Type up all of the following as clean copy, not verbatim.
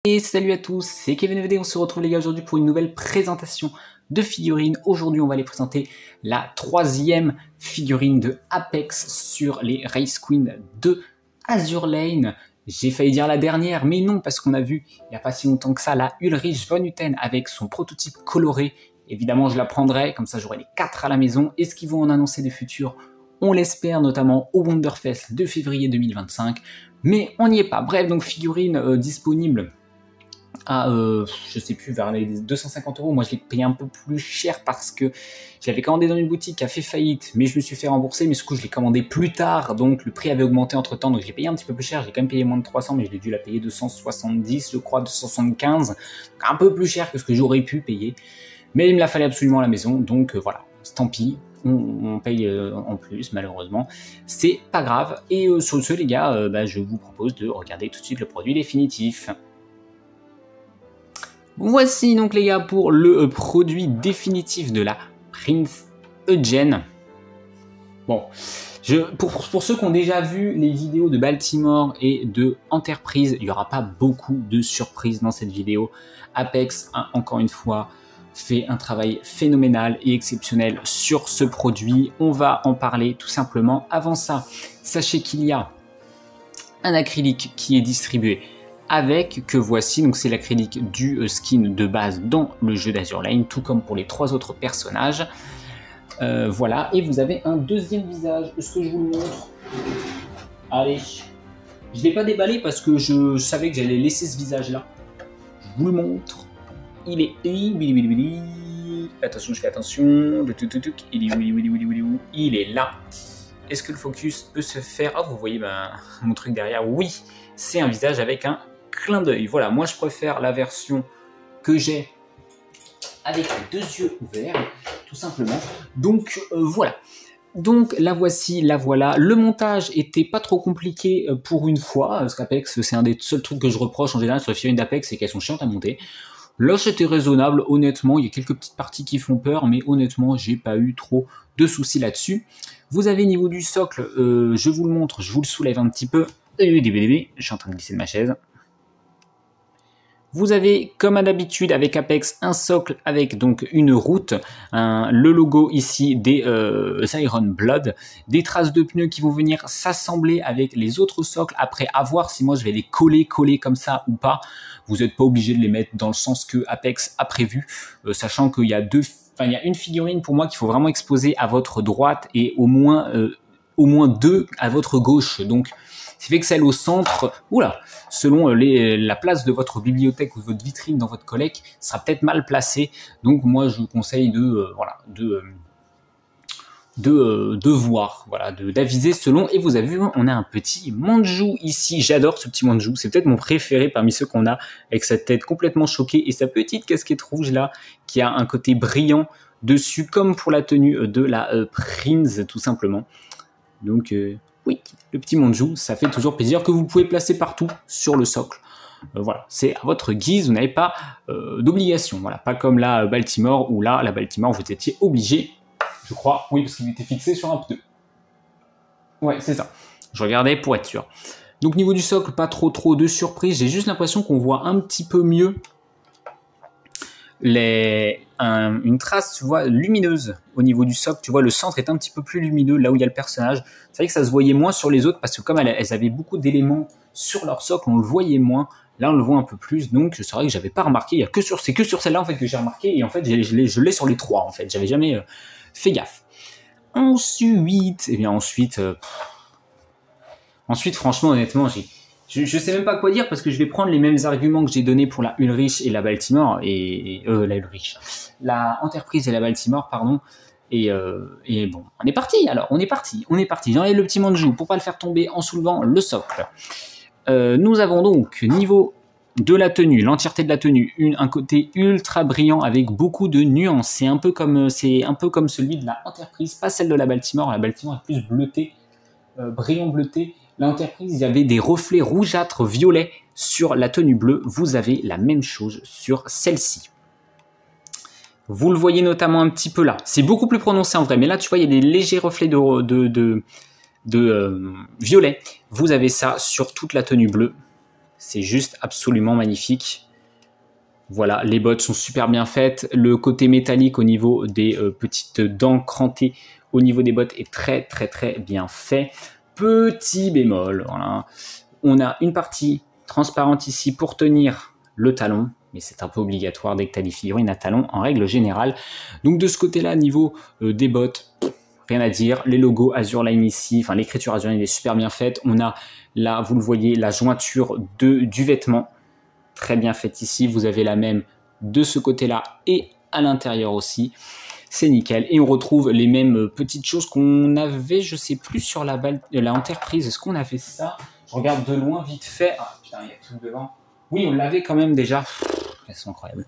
Et salut à tous, c'est Kevin VD, on se retrouve les gars aujourd'hui pour une nouvelle présentation de figurines. Aujourd'hui on va les présenter la troisième figurine de Apex sur les Race Queen de Azur Lane. J'ai failli dire la dernière, mais non, parce qu'on a vu il n'y a pas si longtemps que ça la Ulrich von Hutten avec son prototype coloré. Évidemment je la prendrai, comme ça j'aurai les 4 à la maison. Est-ce qu'ils vont en annoncer des futurs? On l'espère, notamment au Wonderfest de février 2025, mais on n'y est pas. Bref, donc figurine disponible à, je sais plus, vers les 250 €. Moi, je l'ai payé un peu plus cher parce que je l'avais commandé dans une boutique qui a fait faillite, mais je me suis fait rembourser. Mais ce coup, je l'ai commandé plus tard, donc le prix avait augmenté entre temps, donc je l'ai payé un petit peu plus cher. J'ai quand même payé moins de 300, mais je l'ai dû la payer 270, je crois, 275, un peu plus cher que ce que j'aurais pu payer. Mais il me la fallait absolument à la maison, donc voilà, tant pis. On paye en plus, malheureusement, c'est pas grave. Et sur ce, les gars, je vous propose de regarder tout de suite le produit définitif. Voici donc les gars pour le produit définitif de la Prince Eugen. Bon, pour ceux qui ont déjà vu les vidéos de Baltimore et de Enterprise, il n'y aura pas beaucoup de surprises dans cette vidéo. Apex a encore une fois fait un travail phénoménal et exceptionnel sur ce produit. On va en parler tout simplement. Avant ça, sachez qu'il y a un acrylique qui est distribué avec, que voici, donc c'est l'acrylique du skin de base dans le jeu d'Azur Lane, tout comme pour les 3 autres personnages. Voilà, et vous avez un deuxième visage. Est-ce que je vous le montre? Allez, je ne l'ai pas déballé parce que je savais que j'allais laisser ce visage-là. Je vous le montre. Il est... Attention, je fais attention. Il est là. Est-ce que le focus peut se faire? Ah, vous voyez mon truc derrière. Oui, c'est un visage avec un clin d'œil. Voilà, moi je préfère la version que j'ai avec les 2 yeux ouverts, tout simplement. Donc voilà. Donc la voici, la voilà. Le montage était pas trop compliqué pour une fois, parce qu'Apex, c'est un des seuls trucs que je reproche en général sur les figurines d'Apex, c'est qu'elles sont chiantes à monter. Là c'était raisonnable, honnêtement, il y a quelques petites parties qui font peur, mais honnêtement j'ai pas eu trop de soucis là-dessus. Vous avez niveau du socle, je vous le montre, je vous le soulève un petit peu. Je suis en train de glisser de ma chaise. Vous avez, comme à d'habitude avec Apex, un socle avec donc une route, le logo ici des Iron Blood, des traces de pneus qui vont venir s'assembler avec les autres socles, après à voir si moi je vais les coller comme ça ou pas. Vous n'êtes pas obligé de les mettre dans le sens que Apex a prévu, sachant qu'il y a il y a une figurine pour moi qu'il faut vraiment exposer à votre droite et au moins 2 à votre gauche. Donc ce qui fait que celle au centre, selon la place de votre bibliothèque ou de votre vitrine dans votre collecte, sera peut-être mal placée. Donc moi je vous conseille de voir, d'aviser selon. Et vous avez vu, on a un petit Manju ici. J'adore ce petit Manju, c'est peut-être mon préféré parmi ceux qu'on a, avec sa tête complètement choquée et sa petite casquette rouge là, qui a un côté brillant dessus, comme pour la tenue de la Prince, tout simplement. Donc oui, le petit Manju, ça fait toujours plaisir, que vous pouvez placer partout sur le socle. Voilà, c'est à votre guise, vous n'avez pas d'obligation. Voilà, pas comme la Baltimore, où là, la Baltimore, vous étiez obligé, je crois, oui, parce qu'il était fixé sur un pneu. Ouais, c'est ça. Je regardais pour être sûr. Donc niveau du socle, pas trop de surprise. J'ai juste l'impression qu'on voit un petit peu mieux une trace, tu vois, lumineuse au niveau du socle. Tu vois, le centre est un petit peu plus lumineux là où il y a le personnage. C'est vrai que ça se voyait moins sur les autres parce que comme elles avaient beaucoup d'éléments sur leur socle, on le voyait moins. Là, on le voit un peu plus. Donc, c'est vrai que j'avais pas remarqué. C'est que sur celle-là en fait que j'ai remarqué. Et en fait, je l'ai sur les 3 en fait. J'avais jamais fait gaffe. Ensuite, franchement, honnêtement, je sais même pas quoi dire parce que je vais prendre les mêmes arguments que j'ai donnés pour la Ulrich et la Baltimore la Enterprise et la Baltimore, pardon. Et bon, on est parti. Alors, on est parti. J'enlève le petit Manju pour pas le faire tomber en soulevant le socle. Nous avons donc niveau de la tenue, l'entièreté de la tenue, un côté ultra brillant avec beaucoup de nuances. C'est un peu comme celui de la Enterprise, pas celle de la Baltimore. La Baltimore est plus bleutée, brillant bleuté. L'Enterprise, il y avait des reflets rougeâtres violets sur la tenue bleue. Vous avez la même chose sur celle-ci. Vous le voyez notamment un petit peu là. C'est beaucoup plus prononcé en vrai, mais là, tu vois, il y a des légers reflets de violet. Vous avez ça sur toute la tenue bleue. C'est juste absolument magnifique. Voilà, les bottes sont super bien faites. Le côté métallique au niveau des petites dents crantées au niveau des bottes est très bien fait. Petit bémol, voilà. On a une partie transparente ici pour tenir le talon, mais c'est un peu obligatoire dès que tu as des figurines à talons en règle générale. Donc de ce côté-là, niveau des bottes, rien à dire. Les logos Azurline ici, enfin l'écriture Azurline est super bien faite. On a là, vous le voyez, la jointure du vêtement. Très bien faite ici, vous avez la même de ce côté-là et à l'intérieur aussi, c'est nickel. Et on retrouve les mêmes petites choses qu'on avait, je sais plus, sur la Enterprise. Est-ce qu'on avait ça? Je regarde de loin vite fait. Ah putain, il y a tout devant. Oui, on l'avait quand même déjà. Elles sont incroyables.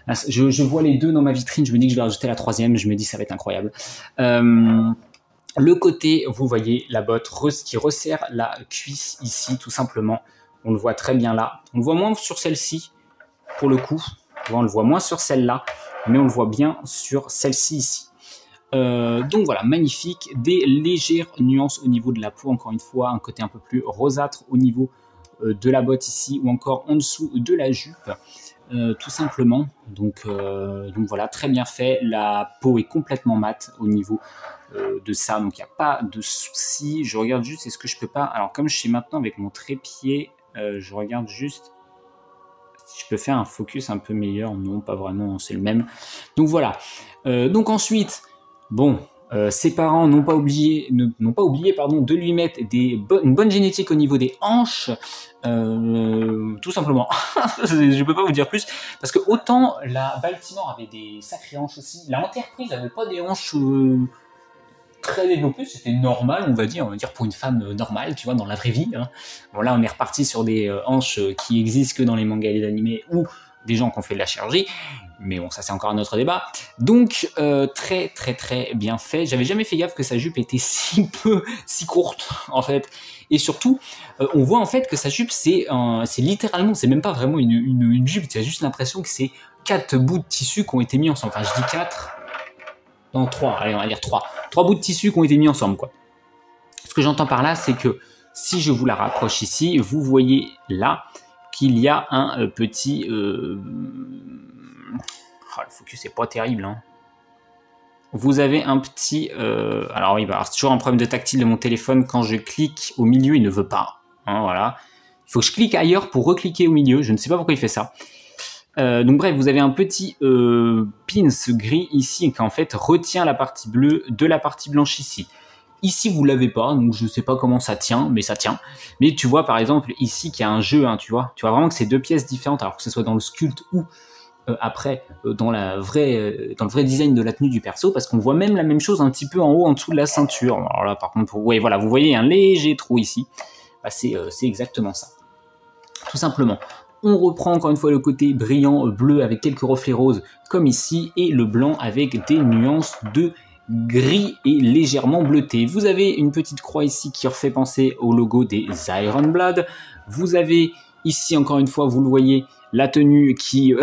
Je vois les deux dans ma vitrine, je me dis que je vais rajouter la troisième, je me dis que ça va être incroyable. Le côté, vous voyez la botte qui resserre la cuisse ici, tout simplement. On le voit très bien là. On le voit moins sur celle-ci, pour le coup. On le voit moins sur celle-là, mais on le voit bien sur celle-ci ici. Donc voilà, magnifique. Des légères nuances au niveau de la peau, encore une fois. Un côté un peu plus rosâtre au niveau de la botte ici, ou encore en dessous de la jupe, tout simplement. Donc voilà, très bien fait. La peau est complètement mate au niveau de ça, donc il n'y a pas de souci. Je regarde juste, est-ce que je peux pas... Alors comme je suis maintenant avec mon trépied... je regarde juste si je peux faire un focus un peu meilleur. Non, pas vraiment, c'est le même. Donc voilà. Donc ensuite, bon, ses parents n'ont pas oublié, de lui mettre une bonne génétique au niveau des hanches. Tout simplement. Je peux pas vous dire plus. Parce que autant la Baltimore avait des sacrées hanches aussi, la Enterprise n'avait pas des hanches... très développé, c'était normal, on va dire pour une femme normale, tu vois, dans la vraie vie. Hein. Bon, là, on est reparti sur des hanches qui existent que dans les mangas et les animés ou des gens qui ont fait de la chirurgie. Mais bon, ça, c'est encore un autre débat. Donc, très bien fait. J'avais jamais fait gaffe que sa jupe était si courte, en fait. Et surtout, on voit en fait que sa jupe, c'est littéralement, c'est même pas vraiment une jupe, tu as juste l'impression que c'est 4 bouts de tissu qui ont été mis ensemble. Enfin, je dis 4. Non, 3, allez, on va dire 3. 3 bouts de tissu qui ont été mis ensemble, quoi. Ce que j'entends par là, c'est que si je vous la rapproche ici, vous voyez là qu'il y a un petit... le focus n'est pas terrible, hein. Vous avez un petit... alors oui, c'est toujours un problème de tactile de mon téléphone. Quand je clique au milieu, il ne veut pas. Hein, voilà. Il faut que je clique ailleurs pour recliquer au milieu. Je ne sais pas pourquoi il fait ça. Donc bref, vous avez un petit pins gris ici qui en fait retient la partie bleue de la partie blanche ici. Ici vous l'avez pas, donc je sais pas comment ça tient, mais ça tient. Mais tu vois par exemple ici qu'il y a un jeu, hein, tu vois vraiment que c'est deux pièces différentes, alors que ce soit dans le sculpte ou après dans le vrai design de la tenue du perso, parce qu'on voit même la même chose un petit peu en haut, en dessous de la ceinture. Alors là par contre, ouais, voilà, vous voyez un léger trou ici. Bah, c'est exactement ça, tout simplement. On reprend encore une fois le côté brillant bleu avec quelques reflets roses comme ici et le blanc avec des nuances de gris et légèrement bleuté. Vous avez une petite croix ici qui refait penser au logo des Iron Blood. Vous avez ici encore une fois, vous le voyez, la tenue qui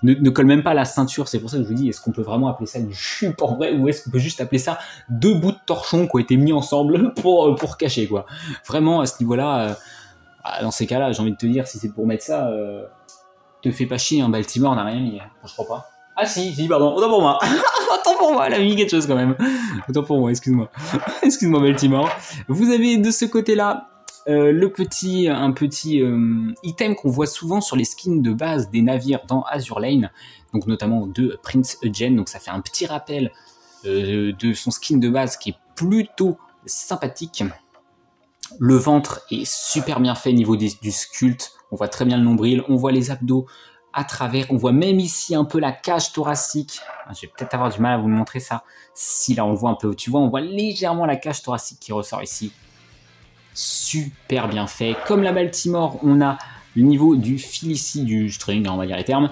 ne colle même pas à la ceinture. C'est pour ça que je vous dis, est-ce qu'on peut vraiment appeler ça une jupe en vrai, ou est-ce qu'on peut juste appeler ça deux bouts de torchon qui ont été mis ensemble pour cacher, quoi. Vraiment à ce niveau-là... dans ces cas-là, j'ai envie de te dire, si c'est pour mettre ça, te fais pas chier, hein, Baltimore n'a rien mis, hein. Je crois pas. Ah si, pardon, autant pour moi. Autant pour moi, elle a mis quelque chose quand même. Autant pour moi, excuse-moi. Excuse-moi Baltimore. Vous avez de ce côté-là un petit item qu'on voit souvent sur les skins de base des navires dans Azurline, donc notamment de Prince Eugene, donc ça fait un petit rappel de son skin de base qui est plutôt sympathique. Le ventre est super bien fait au niveau du sculpte, on voit très bien le nombril, on voit les abdos à travers, on voit même ici un peu la cage thoracique. Je vais peut-être avoir du mal à vous montrer ça. Si là on voit un peu, tu vois, on voit légèrement la cage thoracique qui ressort ici. Super bien fait. Comme la Baltimore, on a le niveau du fil ici, du string, on va dire les termes,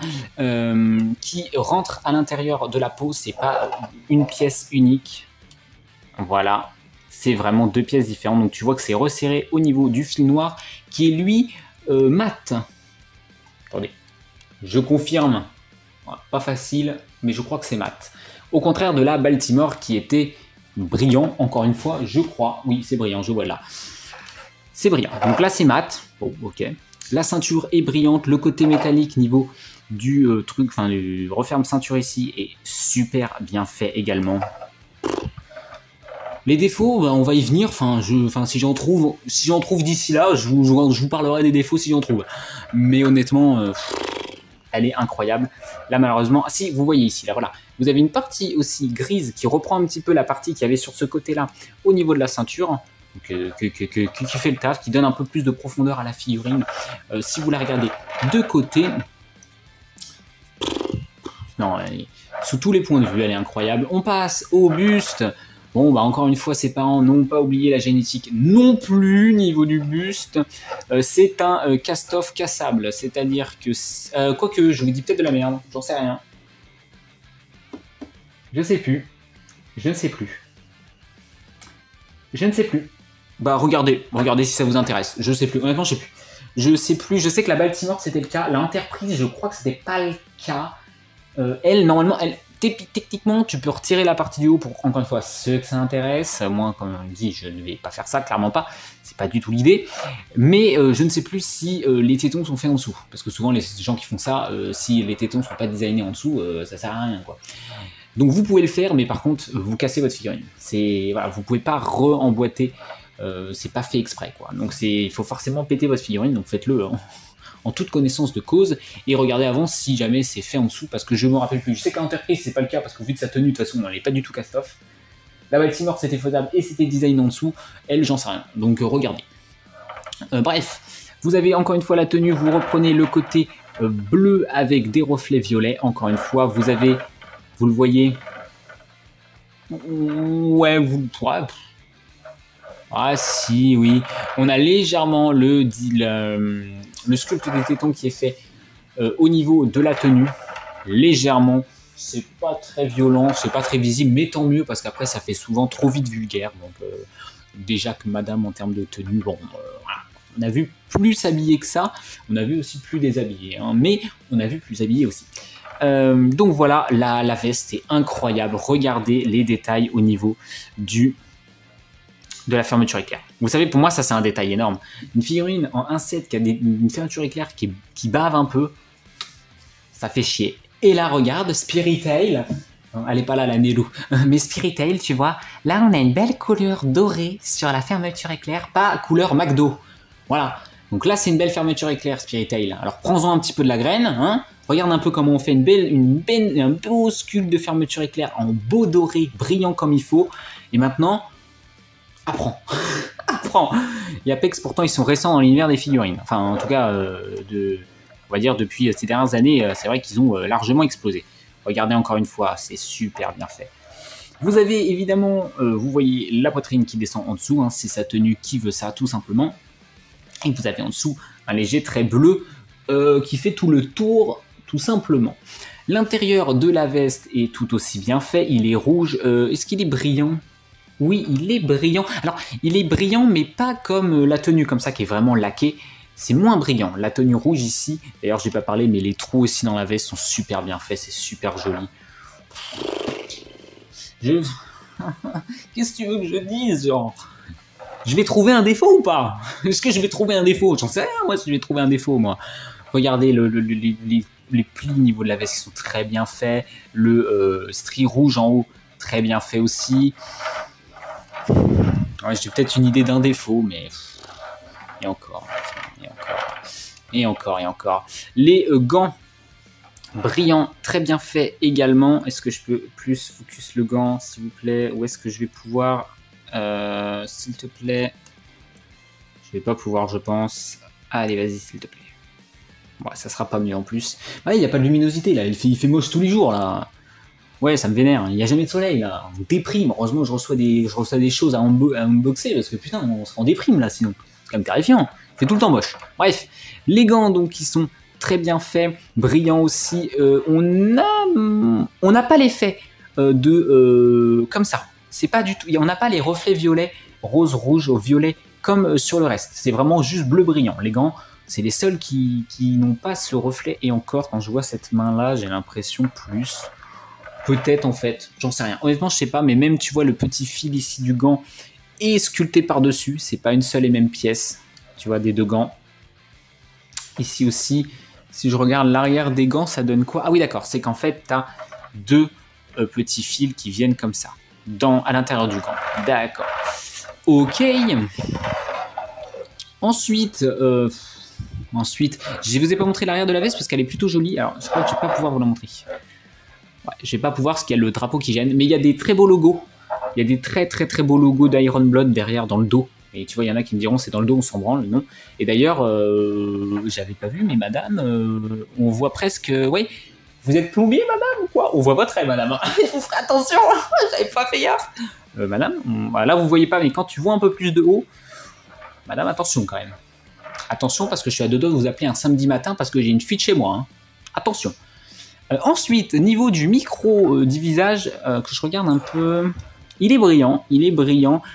qui rentre à l'intérieur de la peau. C'est pas une pièce unique. Voilà. C'est vraiment deux pièces différentes. Donc tu vois que c'est resserré au niveau du fil noir qui est lui mat. Attendez, je confirme. Pas facile, mais je crois que c'est mat. Au contraire de la Baltimore qui était brillant, encore une fois, je crois. Oui, c'est brillant, je vois là. C'est brillant. Donc là, c'est mat. Bon, ok. La ceinture est brillante, le côté métallique niveau du truc, enfin du referme ceinture ici est super bien fait également. Les défauts, bah, on va y venir. Enfin, si j'en trouve d'ici là, je vous parlerai des défauts si j'en trouve. Mais honnêtement, elle est incroyable. Là, malheureusement, si vous voyez ici, là, voilà, vous avez une partie aussi grise qui reprend un petit peu la partie qu'il y avait sur ce côté-là au niveau de la ceinture, qui fait le taf, qui donne un peu plus de profondeur à la figurine. Si vous la regardez de côté, non, sous tous les points de vue, elle est incroyable. On passe au buste. Bon, bah encore une fois, ses parents n'ont pas oublié la génétique non plus, niveau du buste. C'est un cast-off cassable, c'est-à-dire que... quoique, je vous dis peut-être de la merde, j'en sais rien. Je sais plus. Je ne sais plus. Je ne sais plus. Bah regardez si ça vous intéresse. Je sais plus, honnêtement, je sais plus. Je sais plus, je sais que la Baltimore, c'était le cas. La Enterprise, je crois que c'était pas le cas. Elle, normalement, techniquement, tu peux retirer la partie du haut pour, encore une fois, ceux que ça intéresse. Moi, comme on dit, je ne vais pas faire ça, clairement pas. C'est pas du tout l'idée. Mais je ne sais plus si les tétons sont faits en dessous. Parce que souvent, les gens qui font ça, si les tétons ne sont pas designés en dessous, ça sert à rien, quoi. Donc vous pouvez le faire, mais par contre, vous cassez votre figurine. Voilà, vous pouvez pas re-emboîter. C'est pas fait exprès, quoi. Donc il faut forcément péter votre figurine, donc faites-le en toute connaissance de cause, et regardez avant si jamais c'est fait en dessous, parce que je me rappelle plus. Je sais qu'à l'Enterprise c'est pas le cas, parce que vu de sa tenue, de toute façon, elle n'est pas du tout cast-off. La Baltimore c'était faisable et c'était design en dessous, elle j'en sais rien, donc regardez. Bref, vous avez encore une fois la tenue, vous reprenez le côté bleu avec des reflets violets, encore une fois, vous le voyez, ouais, ah si, oui, on a légèrement le sculpte des tétons qui est fait au niveau de la tenue, légèrement. C'est pas très violent, c'est pas très visible, mais tant mieux parce qu'après ça fait souvent trop vite vulgaire. Donc déjà que madame en termes de tenue, bon, voilà. On a vu plus habillé que ça, on a vu aussi plus déshabillé, hein, mais on a vu plus habillé aussi. Donc voilà, la veste est incroyable. Regardez les détails au niveau de la fermeture éclair. Vous savez, pour moi, ça c'est un détail énorme. Une figurine en 1.7 qui a une fermeture éclair qui bave un peu, ça fait chier. Et là, regarde, Spirit Tail. Elle est pas là, la Nélou. Mais Spirit Tail, tu vois, là, on a une belle couleur dorée sur la fermeture éclair, pas couleur McDo. Voilà. Donc là, c'est une belle fermeture éclair, Spirit Tail. Alors, prends-en un petit peu de la graine, hein. Regarde un peu comment on fait un beau sculpte de fermeture éclair en beau doré, brillant comme il faut. Et maintenant, apprends. Apprends. Et Apex, pourtant, ils sont récents dans l'univers des figurines. Enfin, en tout cas, on va dire depuis ces dernières années, c'est vrai qu'ils ont largement explosé. Regardez encore une fois, c'est super bien fait. Vous avez évidemment, vous voyez la poitrine qui descend en dessous, hein, c'est sa tenue qui veut ça, tout simplement. Et vous avez en dessous un léger trait bleu qui fait tout le tour, tout simplement. L'intérieur de la veste est tout aussi bien fait, il est rouge. Est-ce qu'il est brillant ? Oui, il est brillant. Alors, il est brillant, mais pas comme la tenue comme ça, qui est vraiment laquée. C'est moins brillant. La tenue rouge ici, d'ailleurs, je n'ai pas parlé, mais les trous aussi dans la veste sont super bien faits, c'est super joli. Qu'est-ce que tu veux que je dise, genre ? Je vais trouver un défaut ou pas ? Est-ce que je vais trouver un défaut ? J'en sais rien, moi, si je vais trouver un défaut, moi. Regardez les plis au niveau de la veste qui sont très bien faits. Le stri rouge en haut, très bien fait aussi. Ouais, j'ai peut-être une idée d'un défaut, mais... Et encore. Les gants brillants, très bien faits également. Est-ce que je peux plus focus le gant, s'il vous plaît ? Ou est-ce que je vais pouvoir... s'il te plaît. Je vais pas pouvoir, je pense. Allez, vas-y, s'il te plaît. Bon, ça sera pas mieux en plus. Ouais, il n'y a pas de luminosité, là. Il fait moche tous les jours, là. Ouais, ça me vénère. Il n'y a jamais de soleil, là. On déprime. Heureusement, je reçois des choses à unboxer, parce que putain, on se rend déprime, là, sinon. C'est quand même terrifiant. Il fait tout le temps moche. Bref. Les gants, donc, qui sont très bien faits, brillants aussi. On n'a pas l'effet comme ça. C'est pas du tout. On n'a pas les reflets violets, rose, rouge, violet, comme sur le reste. C'est vraiment juste bleu brillant. Les gants, c'est les seuls qui n'ont pas ce reflet. Et encore, quand je vois cette main-là, j'ai l'impression plus. Peut-être, en fait. J'en sais rien. Honnêtement, je sais pas. Mais même, tu vois, le petit fil ici du gant est sculpté par-dessus. C'est pas une seule et même pièce. Tu vois, des deux gants. Ici aussi, si je regarde l'arrière des gants, ça donne quoi? Ah oui, d'accord, c'est qu'en fait, tu as deux petits fils qui viennent comme ça, à l'intérieur du gant. D'accord. Ok. Ensuite, je ne vous ai pas montré l'arrière de la veste parce qu'elle est plutôt jolie. Alors, je crois que je ne vais pas pouvoir vous la montrer. Ouais, je ne vais pas pouvoir parce qu'il y a le drapeau qui gêne. Mais il y a des très beaux logos. Il y a des très très très beaux logos d'Iron Blood derrière dans le dos. Et tu vois, il y en a qui me diront c'est dans le dos, on s'en branle, non. Et d'ailleurs, j'avais pas vu, mais madame, on voit presque... Oui, vous êtes plombier, madame, ou quoi? On voit votre aile, madame. Il faut faire attention, j'avais pas fait gaffe. Madame, là vous voyez pas, mais quand tu vois un peu plus de haut, madame, attention quand même. Attention, parce que je suis à deux doigts de vous appeler un samedi matin parce que j'ai une fuite chez moi. Hein. Attention. Ensuite, niveau du micro du visage, que je regarde un peu... Il est brillant,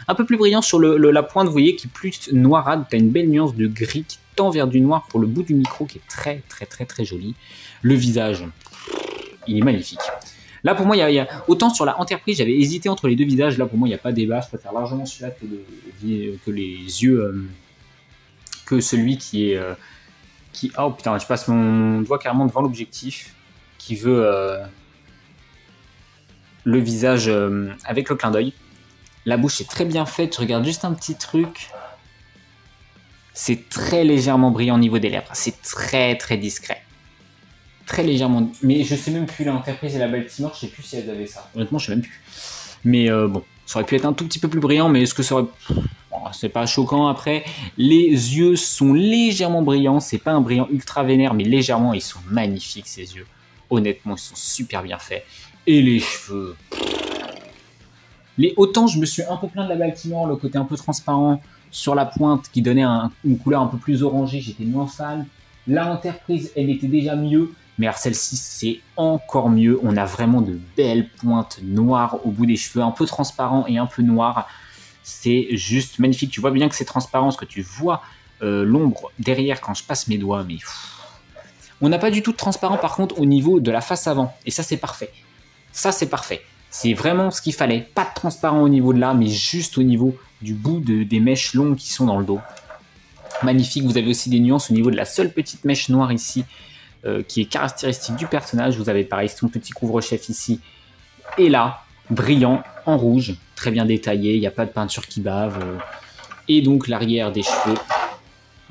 un peu plus brillant sur la pointe, vous voyez, qui est plus noirade. Tu as une belle nuance de gris qui tend vers du noir pour le bout du micro, qui est très très très très joli. Le visage, il est magnifique. Là, pour moi, il y a autant sur la Enterprise, j'avais hésité entre les deux visages. Là, pour moi, il n'y a pas de débat. Je préfère largement celui-là que les yeux, que celui qui est... Oh putain, je passe mon doigt carrément devant l'objectif, qui veut... le visage avec le clin d'œil. La bouche est très bien faite, je regarde juste un petit truc. C'est très légèrement brillant au niveau des lèvres, c'est très très discret. Très légèrement, mais je sais même plus, l'Enterprise et la Baltimore, je sais plus si elles avaient ça. Honnêtement, je sais même plus. Mais bon, ça aurait pu être un tout petit peu plus brillant, mais est-ce que ça aurait... Bon, c'est pas choquant après. Les yeux sont légèrement brillants, c'est pas un brillant ultra vénère, mais légèrement, ils sont magnifiques ces yeux. Honnêtement, ils sont super bien faits. Et les cheveux. Autant je me suis un peu plaint de la Baltimore, le côté un peu transparent sur la pointe qui donnait une couleur un peu plus orangée, j'étais moins fan. La Enterprise, elle était déjà mieux, mais alors celle-ci, c'est encore mieux. On a vraiment de belles pointes noires au bout des cheveux, un peu transparent et un peu noir. C'est juste magnifique. Tu vois bien que c'est transparent, parce que tu vois l'ombre derrière quand je passe mes doigts, mais... On n'a pas du tout de transparent par contre au niveau de la face avant, et ça c'est parfait. Ça, c'est parfait. C'est vraiment ce qu'il fallait. Pas de transparent au niveau de là, mais juste au niveau du bout des mèches longues qui sont dans le dos. Magnifique. Vous avez aussi des nuances au niveau de la seule petite mèche noire ici, qui est caractéristique du personnage. Vous avez pareil son petit couvre-chef ici. Et là, brillant, en rouge, très bien détaillé. Il n'y a pas de peinture qui bave. Et donc, l'arrière des cheveux.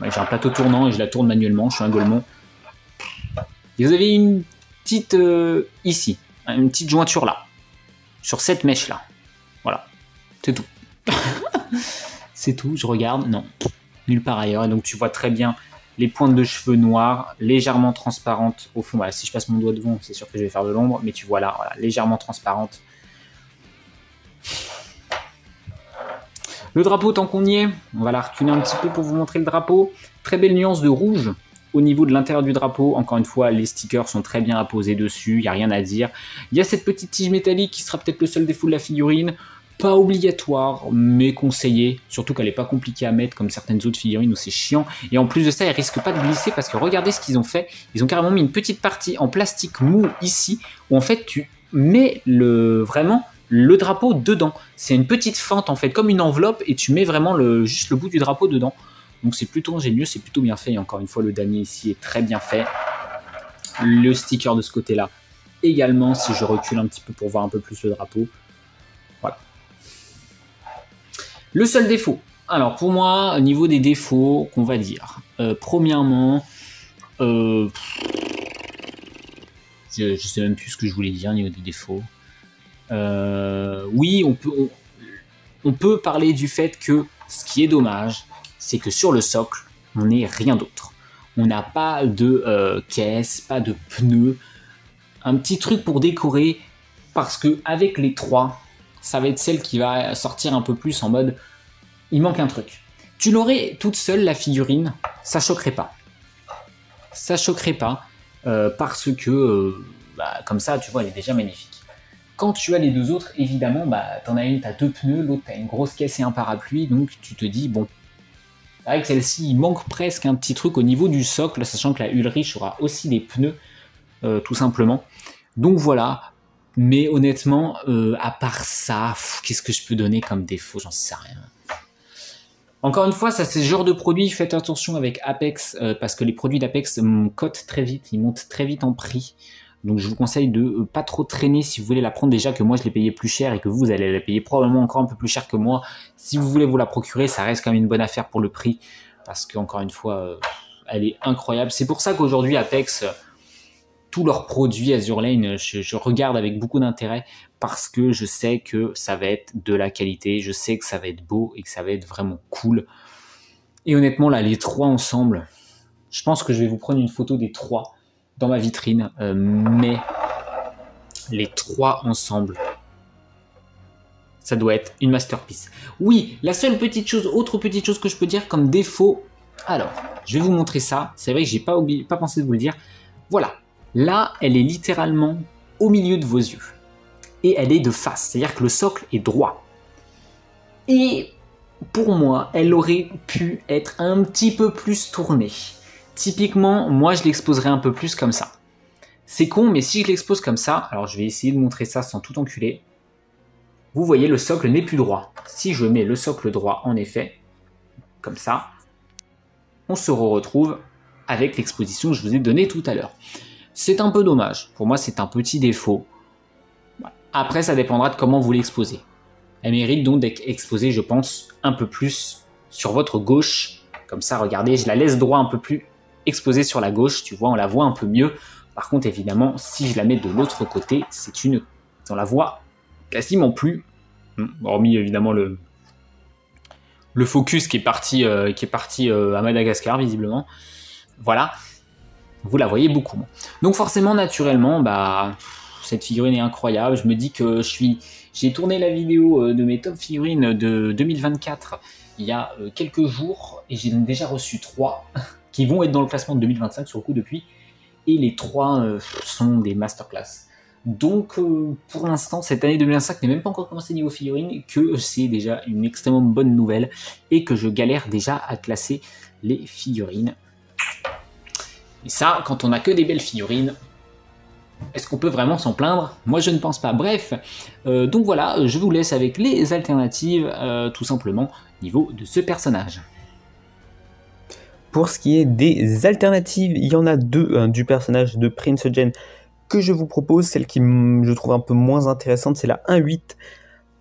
J'ai un plateau tournant et je la tourne manuellement. Je suis un Golemon. Et vous avez une petite ici. Une petite jointure là, sur cette mèche là. Voilà, c'est tout. C'est tout, je regarde, non, nulle part ailleurs. Et donc tu vois très bien les pointes de cheveux noirs, légèrement transparentes au fond. Voilà, si je passe mon doigt devant, c'est sûr que je vais faire de l'ombre, mais tu vois là, voilà, légèrement transparente. Le drapeau, tant qu'on y est, on va la reculer un petit peu pour vous montrer le drapeau. Très belle nuance de rouge. Au niveau de l'intérieur du drapeau, encore une fois, les stickers sont très bien apposés dessus, il n'y a rien à dire. Il y a cette petite tige métallique qui sera peut-être le seul défaut de la figurine. Pas obligatoire, mais conseillé. Surtout qu'elle n'est pas compliquée à mettre comme certaines autres figurines où c'est chiant. Et en plus de ça, elle risque pas de glisser parce que regardez ce qu'ils ont fait. Ils ont carrément mis une petite partie en plastique mou ici, où en fait tu mets vraiment le drapeau dedans. C'est une petite fente en fait, comme une enveloppe, et tu mets vraiment juste le bout du drapeau dedans. Donc c'est plutôt ingénieux, c'est plutôt bien fait. Et encore une fois, le damier ici est très bien fait. Le sticker de ce côté-là également, si je recule un petit peu pour voir un peu plus le drapeau. Voilà. Le seul défaut. Alors pour moi, au niveau des défauts, qu'on va dire. Premièrement, je sais même plus ce que je voulais dire au niveau des défauts. Oui, on peut parler du fait que ce qui est dommage, c'est que sur le socle, on n'est rien d'autre. On n'a pas de caisse, pas de pneus, un petit truc pour décorer, parce que avec les trois, ça va être celle qui va sortir un peu plus en mode, il manque un truc. Tu l'aurais toute seule, la figurine, ça choquerait pas. Ça choquerait pas, parce que, comme ça, tu vois, elle est déjà magnifique. Quand tu as les deux autres, évidemment, t'en as une, t'as deux pneus, l'autre t'as une grosse caisse et un parapluie, donc tu te dis, bon, c'est vrai que celle-ci, il manque presque un petit truc au niveau du socle, sachant que la Ulrich aura aussi des pneus, tout simplement. Donc voilà, mais honnêtement, à part ça, qu'est-ce que je peux donner comme défaut? J'en sais rien. Encore une fois, ça c'est ce genre de produit, faites attention avec Apex, parce que les produits d'Apex cotent très vite, ils montent très vite en prix. Donc je vous conseille de pas trop traîner si vous voulez la prendre, déjà que moi je l'ai payé plus cher et que vous allez la payer probablement encore un peu plus cher que moi. Si vous voulez vous la procurer, ça reste quand même une bonne affaire pour le prix, parce qu'encore une fois, elle est incroyable. C'est pour ça qu'aujourd'hui Apex, tous leurs produits Azur Lane, je regarde avec beaucoup d'intérêt, parce que je sais que ça va être de la qualité, je sais que ça va être beau et que ça va être vraiment cool. Et honnêtement là, les trois ensemble, je pense que je vais vous prendre une photo des trois dans ma vitrine, mais les trois ensemble, ça doit être une masterpiece. Oui, la seule petite chose, autre petite chose que je peux dire comme défaut, alors, je vais vous montrer ça, c'est vrai que j'ai pas pensé de vous le dire, voilà, là, elle est littéralement au milieu de vos yeux, et elle est de face, c'est-à-dire que le socle est droit. Et pour moi, elle aurait pu être un petit peu plus tournée. Typiquement, moi je l'exposerais un peu plus comme ça. C'est con, mais si je l'expose comme ça, alors je vais essayer de montrer ça sans tout enculer. Vous voyez, le socle n'est plus droit. Si je mets le socle droit, en effet, comme ça, on se retrouve avec l'exposition que je vous ai donnée tout à l'heure. C'est un peu dommage. Pour moi, c'est un petit défaut. Après, ça dépendra de comment vous l'exposez. Elle mérite donc d'être exposée, je pense, un peu plus sur votre gauche. Comme ça, regardez, je la laisse droit un peu plus exposée sur la gauche. Tu vois, on la voit un peu mieux. Par contre, évidemment, si je la mets de l'autre côté, on la voit quasiment plus. Hormis, évidemment, le focus qui est parti à Madagascar, visiblement. Voilà. Vous la voyez beaucoup moins. Donc forcément, naturellement, cette figurine est incroyable. Je me dis que j'ai tourné la vidéo de mes top figurines de 2024 il y a quelques jours et j'ai déjà reçu 3 qui vont être dans le classement de 2025 sur le coup depuis. Et les 3 sont des masterclass. Donc pour l'instant, cette année 2025 n'est même pas encore commencé niveau figurines, que c'est déjà une extrêmement bonne nouvelle et que je galère déjà à classer les figurines. Et ça, quand on n'a que des belles figurines, est-ce qu'on peut vraiment s'en plaindre? Moi, je ne pense pas. Bref, donc voilà, je vous laisse avec les alternatives, tout simplement, niveau de ce personnage. Pour ce qui est des alternatives, il y en a 2 du personnage de Prince Eugène que je vous propose. Celle qui je trouve un peu moins intéressante, c'est la 1.8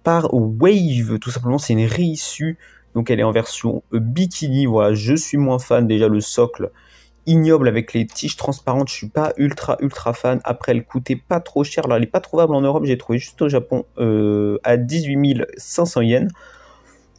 par Wave. Tout simplement, c'est une réissue. Donc elle est en version bikini. Voilà, je suis moins fan. Déjà, le socle ignoble avec les tiges transparentes, je suis pas ultra fan. Après, elle coûtait pas trop cher. Alors, elle est pas trouvable en Europe, j'ai trouvé juste au Japon à 18 500 yens.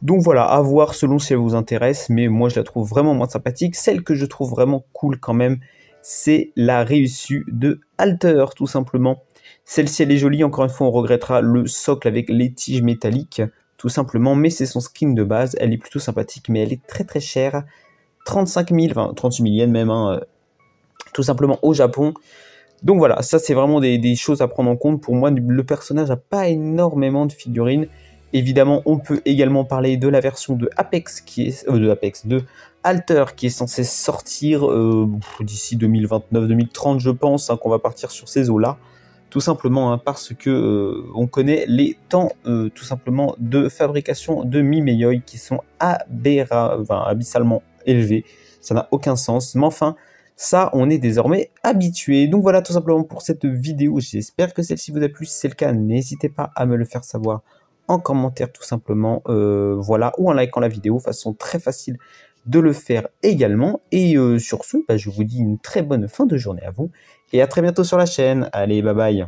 Donc voilà, à voir selon si elle vous intéresse, mais moi je la trouve vraiment moins sympathique. Celle que je trouve vraiment cool quand même, c'est la réissue de Alter, tout simplement. Celle-ci, elle est jolie, encore une fois, on regrettera le socle avec les tiges métalliques, tout simplement, mais c'est son skin de base, elle est plutôt sympathique, mais elle est très chère. 35 000, enfin 38 000 yens même, tout simplement au Japon. Donc voilà, ça c'est vraiment des choses à prendre en compte. Pour moi, le personnage n'a pas énormément de figurines. Évidemment, on peut également parler de la version de Apex, de Alter, qui est censée sortir d'ici 2029-2030, je pense, qu'on va partir sur ces eaux-là. Tout simplement parce que on connaît les temps tout simplement de fabrication de Mimeyoi qui sont abyssalement élevés. Ça n'a aucun sens, mais enfin, ça, on est désormais habitué. Donc voilà tout simplement pour cette vidéo. J'espère que celle-ci vous a plu. Si c'est le cas, n'hésitez pas à me le faire savoir en commentaire tout simplement, voilà, ou en likant la vidéo, façon très facile de le faire également. Et sur ce, je vous dis une très bonne fin de journée à vous, et à très bientôt sur la chaîne. Allez, bye bye.